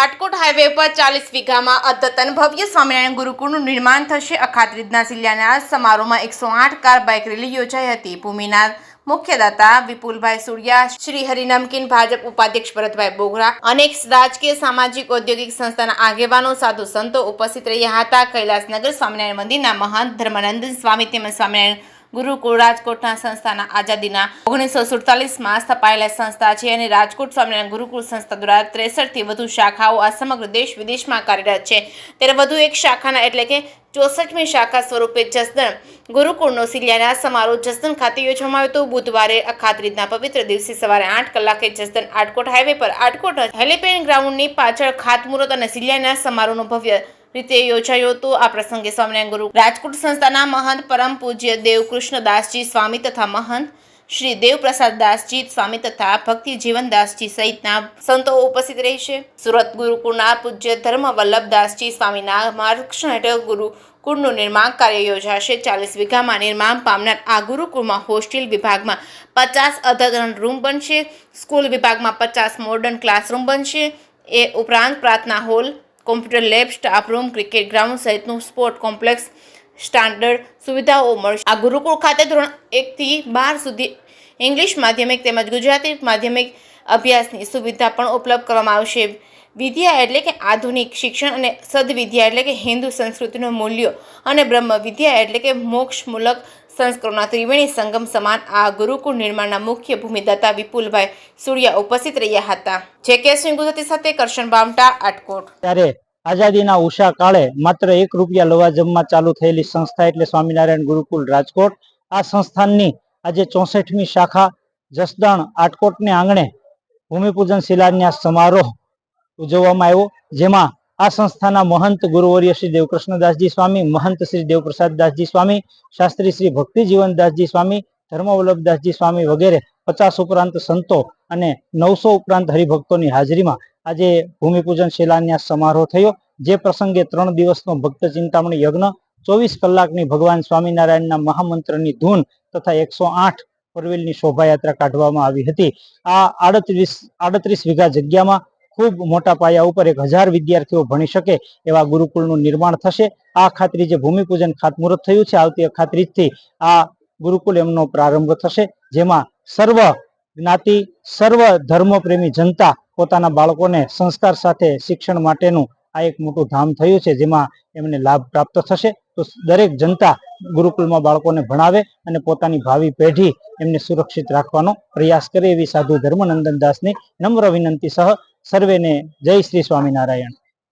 Atkot highway પર 40 વીઘામાં અદ્યતન ભવ્ય સ્વામિનારાયણ ગુરુકુળનું નિર્માણ થશે। અખાત્રીજના શિલાન્યાસ સમારોહમાં 108 કાર બાઇક રેલી યોજાઈ હતી। ભૂમિના મુખ્યદાતા વિપુલભાઈ સુડિયા, શ્રી હરિ નમકીન, ભાજપ ઉપાધ્યક્ષ ભરતભાઈ બોગરા, અનેક રાજકીય, સામાજિક, ઔદ્યોગિક સંસ્થાના આગેવાનો, સાધુ સંતો ઉપસ્થિત રહ્યા હતા। કૈલાસનગર સ્વામિનારાયણ મંદિરના મહંત ધર્માનંદ સ્વામી તેમજ સ્વામિનારાયણ ગુરુકુળ રાજકોટના સંસ્થાના આઝાદીના 1947માં સ્થપાયેલા સંસ્થા છે અને રાજકોટ સ્વામિનારાયણ ગુરુકુળ સંસ્થા દ્વારા 63 થી વધુ શાખાઓ આ સમગ્ર દેશ વિદેશમાં કાર્યરત છે। ત્યારે વધુ એક શાખાના એટલે કે 64મી શાખા સ્વરૂપે જસદણ ગુરુકુળનો શિલાન્યાસ સમારોહ જસદણ ખાતે યોજવામાં આવ્યો હતો। બુધવારે અખાત્રીજના પવિત્ર દિવસે સવારે 8 કલાકે જસદણ આટકોટ હાઈવે પર આટકોટ હેલિપેડ ગ્રાઉન્ડની પાછળ ખાતમુહૂર્ત અને શિલાન્યાસ સમારોહનો ભવ્ય રીતે યોજાયો હતો। આ પ્રસંગે સ્વામિનારાયણ ગુરુ રાજકોટ સંસ્થાના મહંત પરમ પૂજ્ય દેવકૃષ્ણદાસજી સ્વામી તથા મહંત શ્રી દેવપ્રસાદ દાસજી સ્વામી તથા ભક્તિ જીવનદાસજી સહિતના સંતો ઉપસ્થિત રહેશે। સુરત ગુરુકુળના પૂજ્ય ધર્મવલ્લભદાસજી સ્વામીના માર્ગદર્શન હેઠળ ગુરુકુળનું નિર્માણ કાર્ય યોજાશે। 40 વીઘામાં નિર્માણ પામનાર આ ગુરુકુળમાં હોસ્ટેલ વિભાગમાં 50 અદ્યતન રૂમ બનશે, સ્કૂલ વિભાગમાં 50 મોડર્ન ક્લાસરૂમ બનશે। એ ઉપરાંત પ્રાર્થના hall, computer lab, staff room, cricket ground સહિતનું સ્પોર્ટ કોમ્પ્લેક્સ સ્ટાન્ડર્ડ સુવિધાઓ મળશે। આ ગુરુકુળ ખાતે ધોરણ 1 થી 12 સુધી ઇંગ્લિશ માધ્યમિક તેમજ ગુજરાતી માધ્યમિક અભ્યાસની સુવિધા પણ ઉપલબ્ધ કરવામાં આવશે। વિદ્યા એટલે કે આધુનિક શિક્ષણ અને સદવિદ્યા એટલે કે હિન્દુ સંસ્કૃતિનું મૂલ્યો અને બ્રહ્મ વિદ્યા એટલે કે મોક્ષમૂલક સંસ્કારોના ત્રિવેણી સંગમ સમાન આ ગુરુકુળ નિર્માણના મુખ્ય ભૂમિદાતા વિપુલભાઈ સુડિયા ઉપસ્થિત રહ્યા હતા। જે.કે. સિંહ ગુજરાતી સાથે કરશન બામટા, આટકોટ। ત્યારે આઝાદીના ઉષા કાળે માત્ર ₹1 લવાજમમાં ચાલુ થયેલી સંસ્થા એટલે સ્વામિનારાયણ ગુરુકુળ રાજકોટ। આ સંસ્થાનની આજે 64મી શાખા જસદણ આટકોટને આંગણે ભૂમિપૂજન શિલાન્યાસ સમારોહ ઉજવવામાં આવ્યો, જેમાં આ સંસ્થાના મહંત ગુરુવર્ય શ્રી દેવકૃષ્ણદાસજી સ્વામી, મહંત શ્રી દેવપ્રસાદદાસજી સ્વામી, શાસ્ત્રી શ્રી ભક્તિ જીવનદાસજી સ્વામી, ધર્મવલ્લભદાસજી સ્વામી વગેરે 50 ઉપરાંત સંતો અને 900 ઉપરાંત હરિભક્તોની હાજરીમાં આજે ભૂમિપૂજન શિલાન્યાસ સમારોહ થયો। જે પ્રસંગે 3 દિવસનો ભક્ત ચિંતામણી યજ્ઞ, 24 કલાકની ભગવાન સ્વામિનારાયણના મહામંત્રની ધૂન તથા 108 પરવેલની શોભાયાત્રા કાઢવામાં આવી હતી। આ 38 વીઘા જગ્યામાં ખૂબ મોટા પાયા ઉપર 1000 વિદ્યાર્થીઓ ભણી શકે એવા ગુરુકુળનું નિર્માણ થશે। આ ખાતરીજે ભૂમિપૂજન ખાતમુહૂર્ત થયું છે। આવતી અખાત્રીજથી આ ગુરુકુળ એમનો પ્રારંભ થશે, જેમાં સર્વ જ્ઞાતિ, સર્વ ધર્મપ્રેમી જનતા પોતાના બાળકોને સંસ્કાર સાથે શિક્ષણ માટેનું આ એક મોટું ધામ થયું છે, જેમાં એમને લાભ પ્રાપ્ત થશે। તો દરેક જનતા ગુરુકુળમાં બાળકોને ભણાવે અને પોતાની ભાવિ પેઢી એમને સુરક્ષિત રાખવાનો પ્રયાસ કરે એવી સાધુ ધર્મનંદન દાસની નમ્ર વિનંતી સહ સર્વેને જય શ્રી સ્વામિનારાયણ।